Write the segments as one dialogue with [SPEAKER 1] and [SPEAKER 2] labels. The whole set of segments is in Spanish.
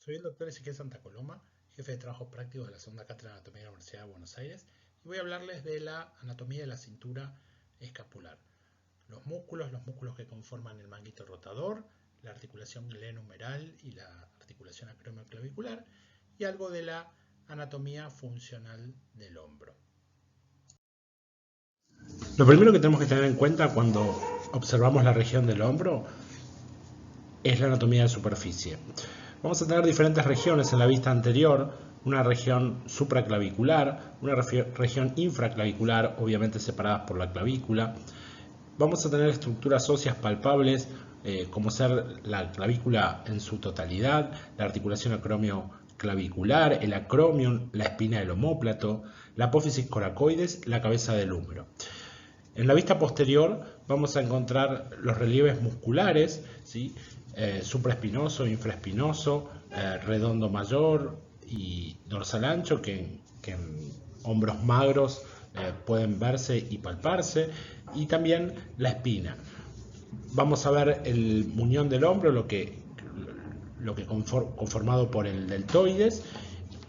[SPEAKER 1] Soy el doctor Ezequiel Santa Coloma, jefe de trabajos prácticos de la segunda cátedra de anatomía de la Universidad de Buenos Aires, y voy a hablarles de la anatomía de la cintura escapular. Los músculos que conforman el manguito rotador, la articulación glenohumeral y la articulación acromioclavicular, y algo de la anatomía funcional del hombro. Lo primero que tenemos que tener en cuenta cuando observamos la región del hombro es la anatomía de superficie. Vamos a tener diferentes regiones en la vista anterior, una región supraclavicular, una región infraclavicular, obviamente separadas por la clavícula. Vamos a tener estructuras óseas palpables, como ser la clavícula en su totalidad, la articulación acromioclavicular, el acromion, la espina del omóplato, la apófisis coracoides, la cabeza del húmero. En la vista posterior vamos a encontrar los relieves musculares, ¿sí? Supraespinoso, infraespinoso, redondo mayor y dorsal ancho, que en hombros magros pueden verse y palparse, y también la espina. Vamos a ver el muñón del hombro, lo que conformado por el deltoides,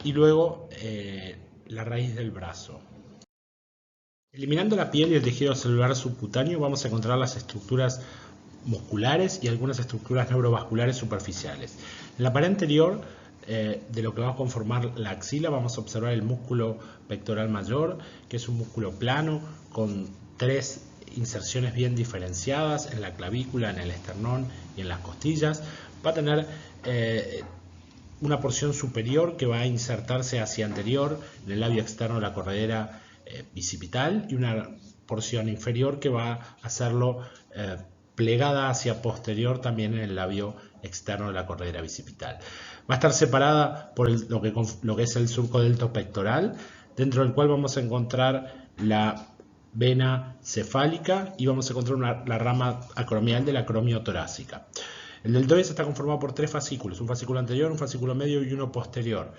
[SPEAKER 1] y luego la raíz del brazo. Eliminando la piel y el tejido celular subcutáneo vamos a encontrar las estructuras musculares y algunas estructuras neurovasculares superficiales. En la pared anterior de lo que va a conformar la axila vamos a observar el músculo pectoral mayor, que es un músculo plano con 3 inserciones bien diferenciadas en la clavícula, en el esternón y en las costillas. Va a tener una porción superior que va a insertarse hacia anterior en el labio externo de la corredera bicipital, y una porción inferior que va a hacerlo plegada hacia posterior también en el labio externo de la corredera bicipital. Va a estar separada por lo que es el surco deltopectoral, dentro del cual vamos a encontrar la vena cefálica y vamos a encontrar la rama acromial de la acromio-torácica. El deltoides está conformado por 3 fascículos, un fascículo anterior, un fascículo medio y uno posterior.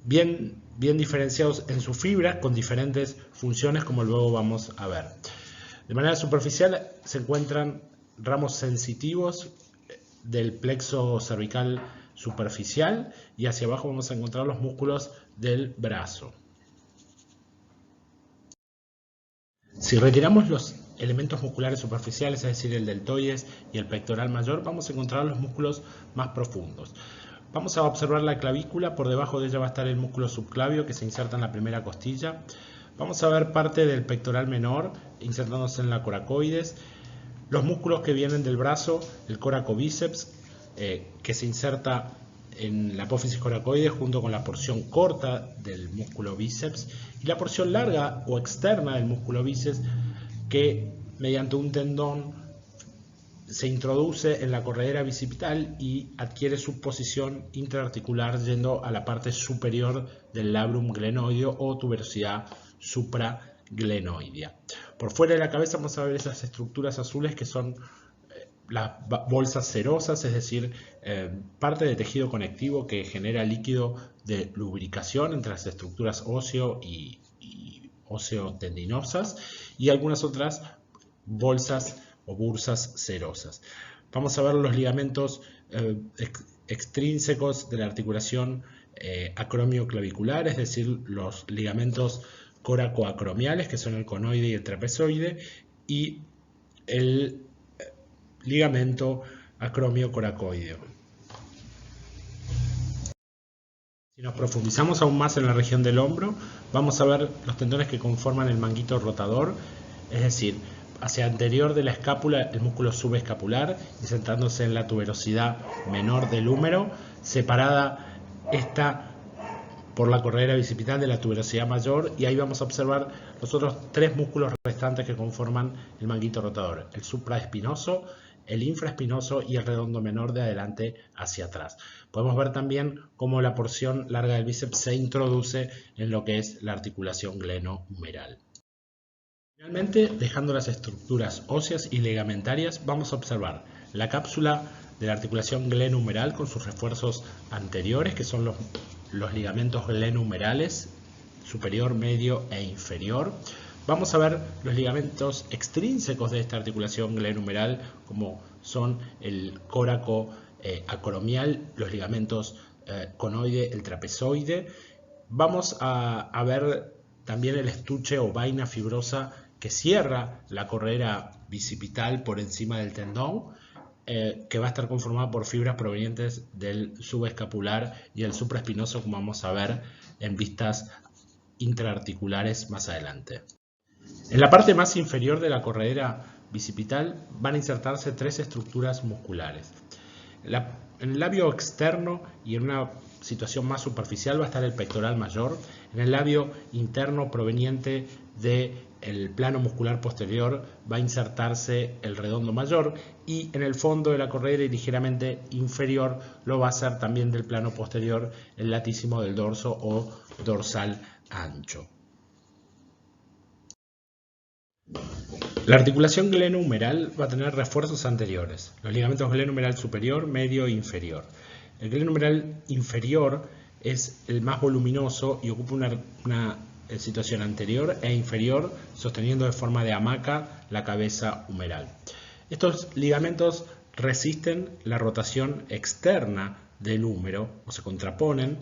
[SPEAKER 1] Bien diferenciados en sus fibras con diferentes funciones, como luego vamos a ver. De manera superficial se encuentran ramos sensitivos del plexo cervical superficial, y hacia abajo vamos a encontrar los músculos del brazo. Si retiramos los elementos musculares superficiales, es decir, el deltoides y el pectoral mayor, vamos a encontrar los músculos más profundos. Vamos a observar la clavícula, por debajo de ella va a estar el músculo subclavio que se inserta en la primera costilla. Vamos a ver parte del pectoral menor insertándose en la coracoides, los músculos que vienen del brazo, el coracobíceps, que se inserta en la apófisis coracoides junto con la porción corta del músculo bíceps, y la porción larga o externa del músculo bíceps, que mediante un tendón se introduce en la corredera bicipital y adquiere su posición intraarticular yendo a la parte superior del labrum glenoideo o tuberosidad supraglenoidea. Por fuera de la cabeza vamos a ver esas estructuras azules que son las bolsas serosas, es decir, parte de tejido conectivo que genera líquido de lubricación entre las estructuras óseo y óseo-tendinosas, y algunas otras bolsas o bursas serosas. Vamos a ver los ligamentos extrínsecos de la articulación acromioclavicular, es decir, los ligamentos coracoacromiales, que son el conoide y el trapezoide, y el ligamento acromiocoracoideo. Si nos profundizamos aún más en la región del hombro, vamos a ver los tendones que conforman el manguito rotador, es decir, hacia anterior de la escápula el músculo subescapular, insertándose en la tuberosidad menor del húmero, separada esta por la corredera bicipital de la tuberosidad mayor, y ahí vamos a observar los otros 3 músculos restantes que conforman el manguito rotador: el supraespinoso, el infraespinoso y el redondo menor de adelante hacia atrás. Podemos ver también cómo la porción larga del bíceps se introduce en lo que es la articulación glenohumeral. Finalmente, dejando las estructuras óseas y ligamentarias, vamos a observar la cápsula de la articulación glenohumeral con sus refuerzos anteriores, que son los ligamentos glenohumerales superior, medio e inferior. Vamos a ver los ligamentos extrínsecos de esta articulación glenohumeral, como son el coraco acromial, los ligamentos conoide, el trapezoide. Vamos a ver también el estuche o vaina fibrosa que cierra la correa bicipital por encima del tendón, que va a estar conformada por fibras provenientes del subescapular y el supraespinoso, como vamos a ver en vistas intraarticulares más adelante. En la parte más inferior de la corredera bicipital van a insertarse tres estructuras musculares. En el labio externo y en una situación más superficial va a estar el pectoral mayor. En el labio interno proveniente del plano muscular posterior va a insertarse el redondo mayor, y en el fondo de la corredera y ligeramente inferior lo va a hacer también del plano posterior el latísimo del dorso o dorsal ancho. La articulación glenohumeral va a tener refuerzos anteriores, los ligamentos glenohumeral superior, medio e inferior. El glenohumeral inferior es el más voluminoso y ocupa una situación anterior e inferior, sosteniendo de forma de hamaca la cabeza humeral. Estos ligamentos resisten la rotación externa del húmero, o se contraponen,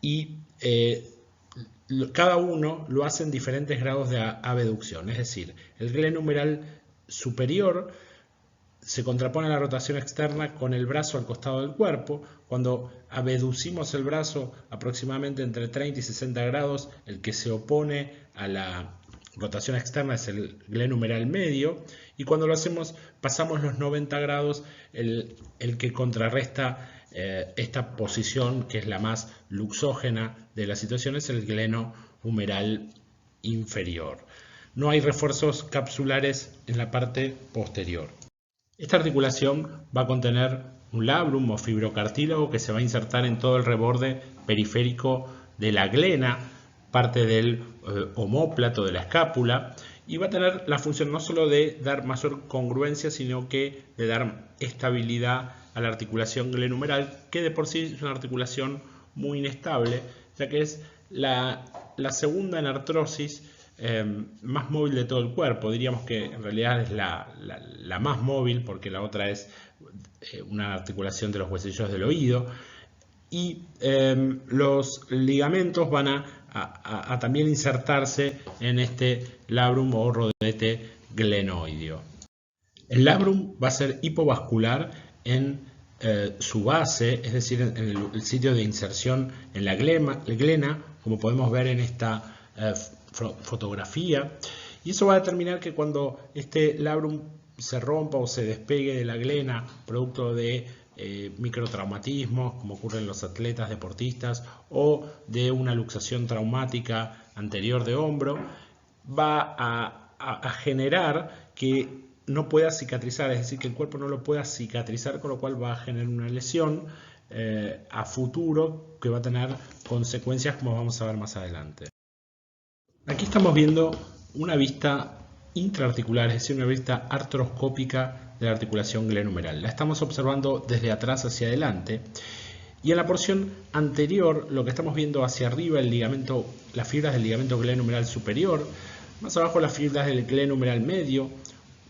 [SPEAKER 1] y cada uno lo hace en diferentes grados de abducción. Es decir, el glenohumeral superior se contrapone a la rotación externa con el brazo al costado del cuerpo. Cuando abducimos el brazo aproximadamente entre 30 y 60 grados, el que se opone a la rotación externa es el glenohumeral medio, y cuando lo hacemos pasamos los 90 grados, el que contrarresta esta posición, que es la más luxógena de la situación, es el glenohumeral inferior. No hay refuerzos capsulares en la parte posterior. Esta articulación va a contener un labrum o fibrocartílago que se va a insertar en todo el reborde periférico de la glena, parte del omóplato de la escápula, y va a tener la función no solo de dar mayor congruencia, sino que de dar estabilidad a la articulación glenohumeral, que de por sí es una articulación muy inestable, ya que es la segunda en artrosis más móvil de todo el cuerpo. Diríamos que en realidad es la más móvil, porque la otra es una articulación de los huesillos del oído. Y los ligamentos van a también insertarse en este labrum o rodete glenoideo. El labrum va a ser hipovascular en su base, es decir, en el sitio de inserción en la glena, como podemos ver en esta fotografía, y eso va a determinar que cuando este labrum se rompa o se despegue de la glena, producto de microtraumatismos, como ocurre en los atletas deportistas, o de una luxación traumática anterior de hombro, va a generar que no pueda cicatrizar, es decir, que el cuerpo no lo pueda cicatrizar, con lo cual va a generar una lesión a futuro que va a tener consecuencias, como vamos a ver más adelante. Aquí estamos viendo una vista intraarticular, es decir, una vista artroscópica de la articulación glenohumeral. La estamos observando desde atrás hacia adelante, y en la porción anterior lo que estamos viendo hacia arriba, las fibras del ligamento glenohumeral superior, más abajo las fibras del glenohumeral medio,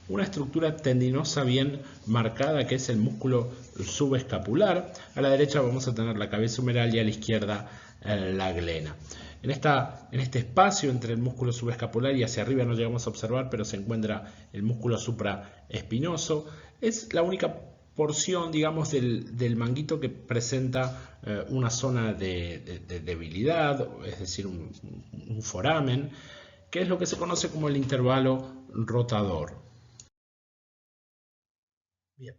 [SPEAKER 1] una estructura tendinosa bien marcada que es el músculo subescapular. A la derecha vamos a tener la cabeza humeral y a la izquierda la glena. En este espacio entre el músculo subescapular y hacia arriba no llegamos a observar, pero se encuentra el músculo supraespinoso. Es la única porción, digamos, del manguito que presenta una zona de debilidad, es decir, un foramen, que es lo que se conoce como el intervalo rotador. Bien,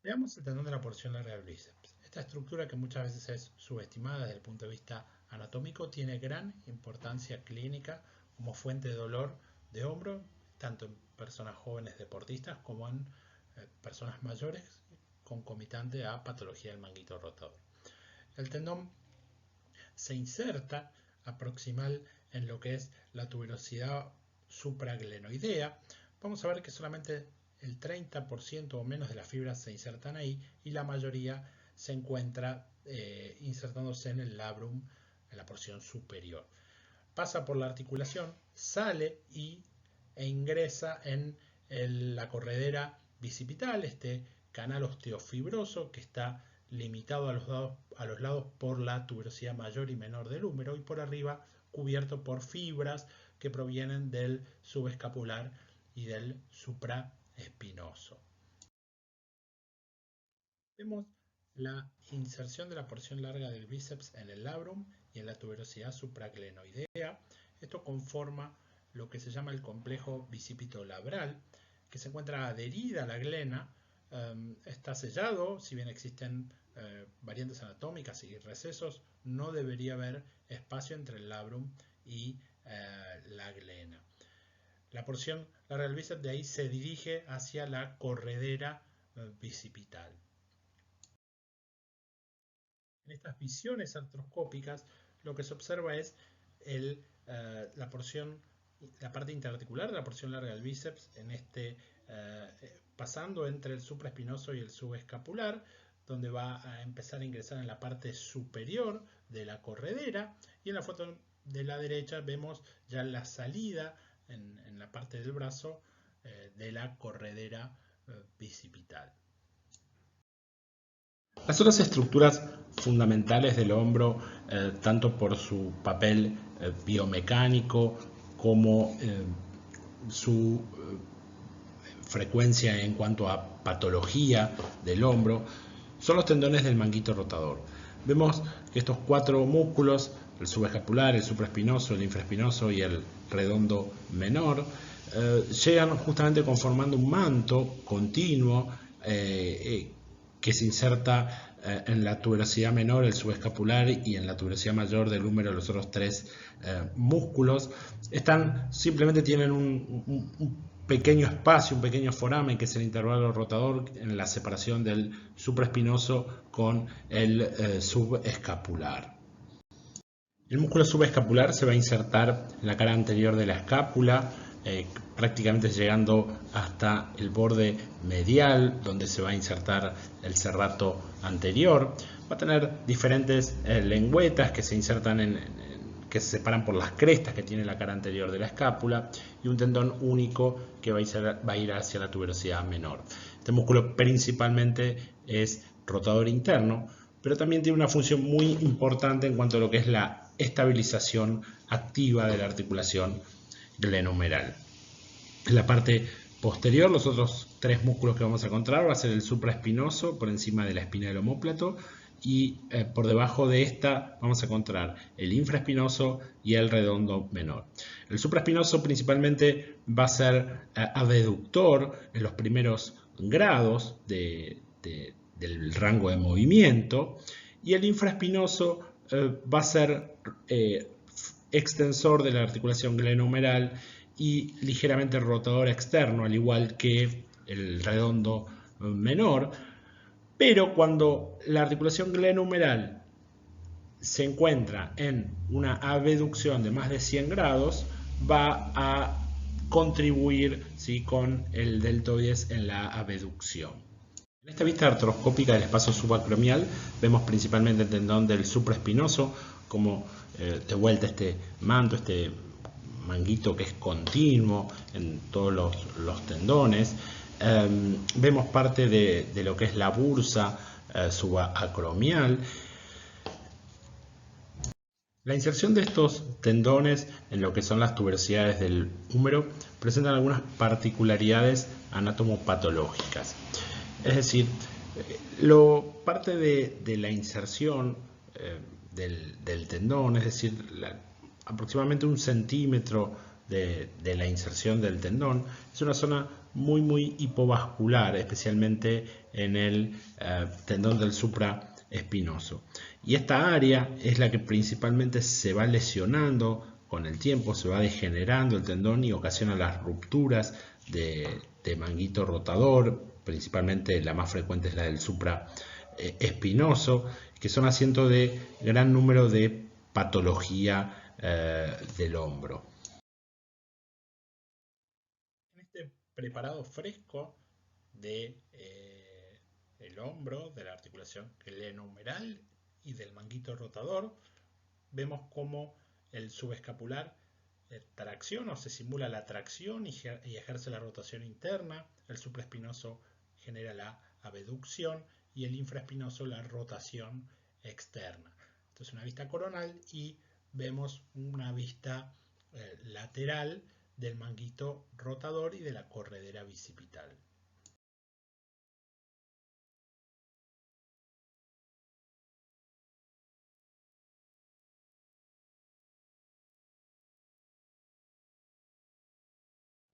[SPEAKER 1] veamos el tendón de la porción larga del bíceps. Esta estructura, que muchas veces es subestimada desde el punto de vista anatómico, tiene gran importancia clínica como fuente de dolor de hombro, tanto en personas jóvenes deportistas como en personas mayores, concomitante a patología del manguito rotador. El tendón se inserta proximal en lo que es la tuberosidad supraglenoidea. Vamos a ver que solamente el 30% o menos de las fibras se insertan ahí, y la mayoría se encuentra insertándose en el labrum, en la porción superior. Pasa por la articulación, sale e ingresa en la corredera bicipital, este canal osteofibroso que está limitado a los lados por la tuberosidad mayor y menor del húmero y por arriba cubierto por fibras que provienen del subescapular y del supraespinoso. Vemos la inserción de la porción larga del bíceps en el labrum y en la tuberosidad supraglenoidea. Esto conforma lo que se llama el complejo bicipito-labral, que se encuentra adherida a la glena. Está sellado, si bien existen variantes anatómicas y recesos, no debería haber espacio entre el labrum y la glena. La porción larga del bíceps de ahí se dirige hacia la corredera bicipital. En estas visiones artroscópicas lo que se observa es la parte interarticular de la porción larga del bíceps pasando entre el supraespinoso y el subescapular, donde va a empezar a ingresar en la parte superior de la corredera, y en la foto de la derecha vemos ya la salida en la parte del brazo de la corredera bicipital. Las otras estructuras fundamentales del hombro, tanto por su papel biomecánico como su frecuencia en cuanto a patología del hombro, son los tendones del manguito rotador. Vemos que estos cuatro músculos, el subescapular, el supraespinoso, el infraespinoso y el redondo menor, llegan justamente conformando un manto continuo que se inserta en la tuberosidad menor, el subescapular, y en la tuberosidad mayor del húmero, los otros tres músculos. Simplemente tienen un pequeño espacio, un pequeño foramen, que es el intervalo rotador en la separación del supraespinoso con el subescapular. El músculo subescapular se va a insertar en la cara anterior de la escápula, prácticamente llegando hasta el borde medial, donde se va a insertar el serrato anterior. Va a tener diferentes lengüetas que se insertan que se separan por las crestas que tiene la cara anterior de la escápula, y un tendón único que va a ir hacia la tuberosidad menor. Este músculo principalmente es rotador interno, pero también tiene una función muy importante en cuanto a lo que es la estabilización activa de la articulación glenohumeral. En la parte posterior, los otros tres músculos que vamos a encontrar va a ser el supraespinoso por encima de la espina del omóplato, y por debajo de esta vamos a encontrar el infraespinoso y el redondo menor. El supraespinoso principalmente va a ser abductor en los primeros grados del rango de movimiento, y el infraespinoso va a ser extensor de la articulación glenohumeral y ligeramente rotador externo, al igual que el redondo menor. Pero cuando la articulación glenohumeral se encuentra en una abducción de más de 100 grados, va a contribuir, ¿sí?, con el deltoides en la abducción. En esta vista artroscópica del espacio subacromial vemos principalmente el tendón del supraespinoso, como de vuelta este manto, este manguito que es continuo en todos los tendones. Vemos parte de lo que es la bursa subacromial. La inserción de estos tendones en lo que son las tuberosidades del húmero presentan algunas particularidades anatomopatológicas. Es decir, parte de la inserción del tendón, es decir, aproximadamente 1 centímetro de la inserción del tendón, es una zona muy hipovascular, especialmente en el tendón del supraespinoso. Y esta área es la que principalmente se va lesionando con el tiempo, se va degenerando el tendón y ocasiona las rupturas de manguito rotador. Principalmente la más frecuente es la del supraespinoso, que son asiento de gran número de patología del hombro. En este preparado fresco del hombro, de la articulación glenohumeral y del manguito rotador, vemos cómo el subescapular tracciona o se simula la tracción y ejerce la rotación interna. El supraespinoso genera la abducción y el infraespinoso la rotación externa. Esto es una vista coronal y vemos una vista lateral del manguito rotador y de la corredera bicipital.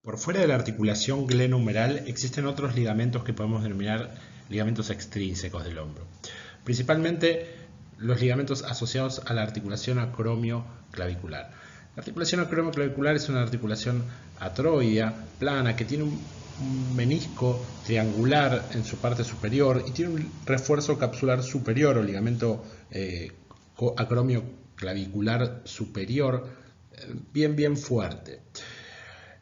[SPEAKER 1] Por fuera de la articulación glenohumeral existen otros ligamentos que podemos denominar ligamentos extrínsecos del hombro. Principalmente los ligamentos asociados a la articulación acromioclavicular. La articulación acromioclavicular es una articulación atroidea, plana, que tiene un menisco triangular en su parte superior y tiene un refuerzo capsular superior o ligamento acromioclavicular superior bien fuerte.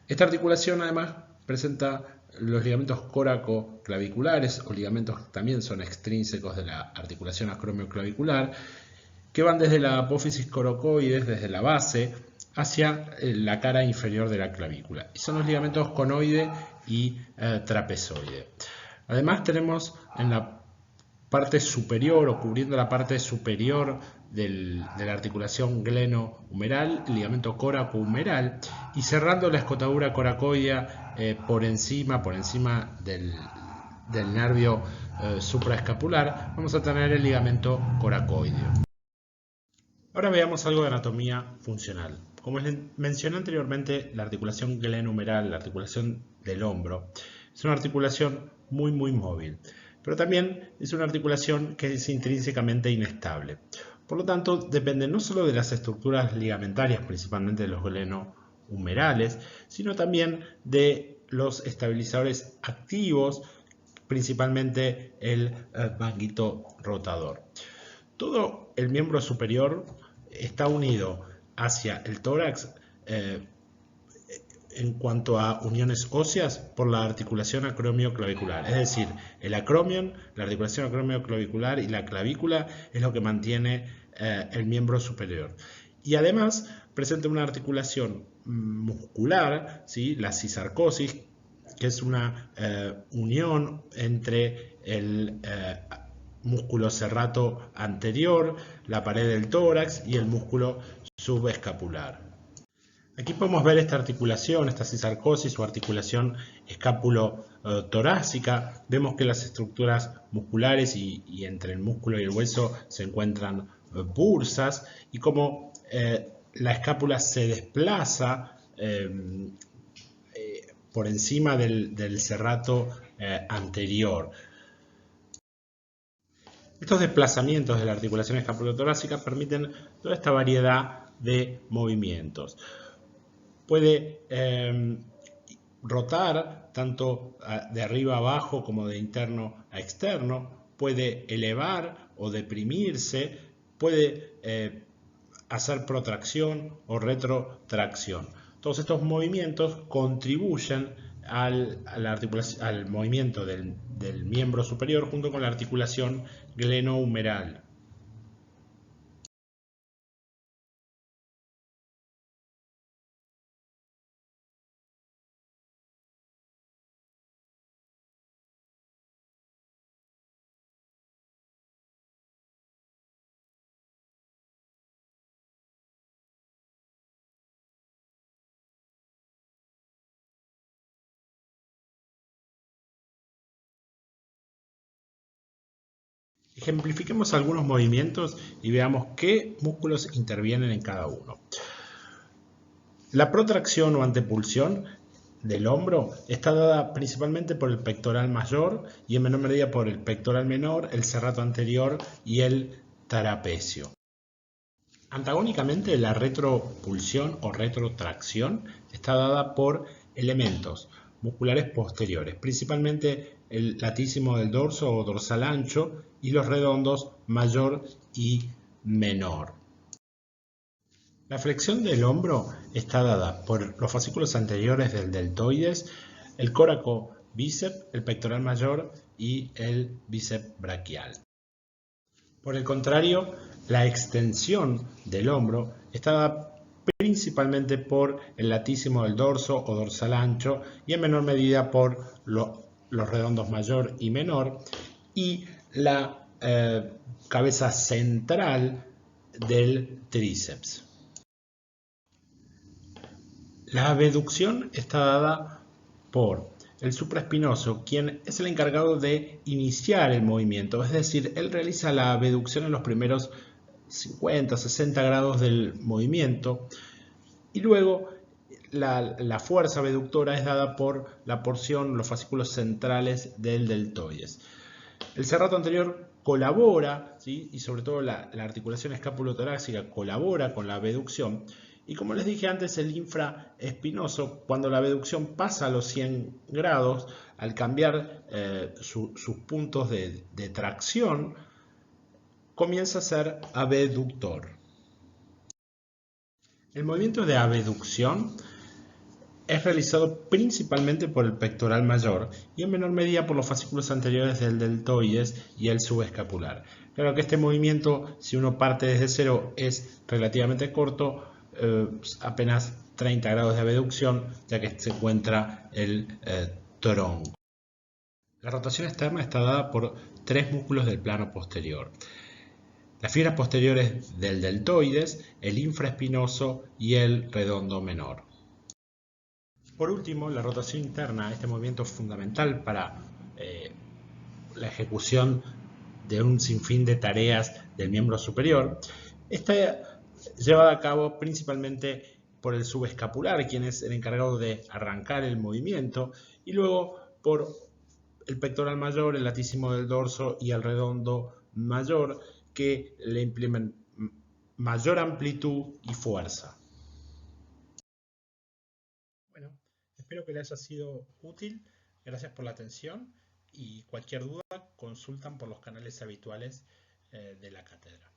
[SPEAKER 1] Esta articulación además presenta los ligamentos coracoclaviculares o ligamentos que también son extrínsecos de la articulación acromioclavicular, que van desde la apófisis coracoides, desde la base, hacia la cara inferior de la clavícula. Y son los ligamentos conoide y trapezoide. Además tenemos en la parte superior o cubriendo la parte superior de la articulación glenohumeral, el ligamento coracohumeral, y cerrando la escotadura coracoidea por encima del nervio supraescapular, vamos a tener el ligamento coracoideo. Ahora veamos algo de anatomía funcional. Como les mencioné anteriormente, la articulación glenohumeral, la articulación del hombro, es una articulación muy móvil, pero también es una articulación que es intrínsecamente inestable. Por lo tanto, depende no solo de las estructuras ligamentarias, principalmente de los glenohumerales, sino también de los estabilizadores activos, principalmente el manguito rotador. Todo el miembro superior está unido hacia el tórax en cuanto a uniones óseas por la articulación acromioclavicular. Es decir, el acromion, la articulación acromioclavicular y la clavícula es lo que mantiene el miembro superior. Y además presenta una articulación muscular, ¿sí? La cisarcosis, que es una unión entre el músculo serrato anterior, la pared del tórax y el músculo subescapular. Aquí podemos ver esta articulación, esta cisarcosis o articulación escápulo-torácica. Vemos que las estructuras musculares y entre el músculo y el hueso se encuentran bursas y como la escápula se desplaza por encima del serrato anterior. Estos desplazamientos de la articulación escapulotorácica permiten toda esta variedad de movimientos. Puede rotar tanto de arriba a abajo como de interno a externo, puede elevar o deprimirse, puede hacer protracción o retrotracción. Todos estos movimientos contribuyen al movimiento del miembro superior junto con la articulación glenohumeral. Ejemplifiquemos algunos movimientos y veamos qué músculos intervienen en cada uno. La protracción o antepulsión del hombro está dada principalmente por el pectoral mayor y en menor medida por el pectoral menor, el serrato anterior y el trapecio. Antagónicamente, la retropulsión o retrotracción está dada por elementos musculares posteriores, principalmente el latísimo del dorso o dorsal ancho y los redondos mayor y menor. La flexión del hombro está dada por los fascículos anteriores del deltoides, el coracobíceps, el pectoral mayor y el bíceps braquial. Por el contrario, la extensión del hombro está dada principalmente por el latísimo del dorso o dorsal ancho y en menor medida por los redondos mayor y menor, y la cabeza central del tríceps. La abducción está dada por el supraespinoso, quien es el encargado de iniciar el movimiento, es decir, él realiza la abducción en los primeros 50, 60 grados del movimiento, y luego la fuerza abductora es dada por la porción, los fascículos centrales del deltoides. El serrato anterior colabora, ¿sí? Y sobre todo la articulación escapulotorácica colabora con la abducción. Y como les dije antes, el infraespinoso, cuando la abducción pasa a los 100 grados, al cambiar sus puntos de tracción, comienza a ser abductor. El movimiento de abducción es realizado principalmente por el pectoral mayor y en menor medida por los fascículos anteriores del deltoides y el subescapular. Claro que este movimiento, si uno parte desde cero, es relativamente corto, apenas 30 grados de abducción, ya que se encuentra el tronco. La rotación externa está dada por tres músculos del plano posterior. Las fibras posteriores del deltoides, el infraespinoso y el redondo menor. Por último, la rotación interna, este movimiento es fundamental para la ejecución de un sinfín de tareas del miembro superior, está llevada a cabo principalmente por el subescapular, quien es el encargado de arrancar el movimiento, y luego por el pectoral mayor, el latísimo del dorso y el redondo mayor, que le implementan mayor amplitud y fuerza. Bueno, espero que les haya sido útil. Gracias por la atención y cualquier duda consultan por los canales habituales de la cátedra.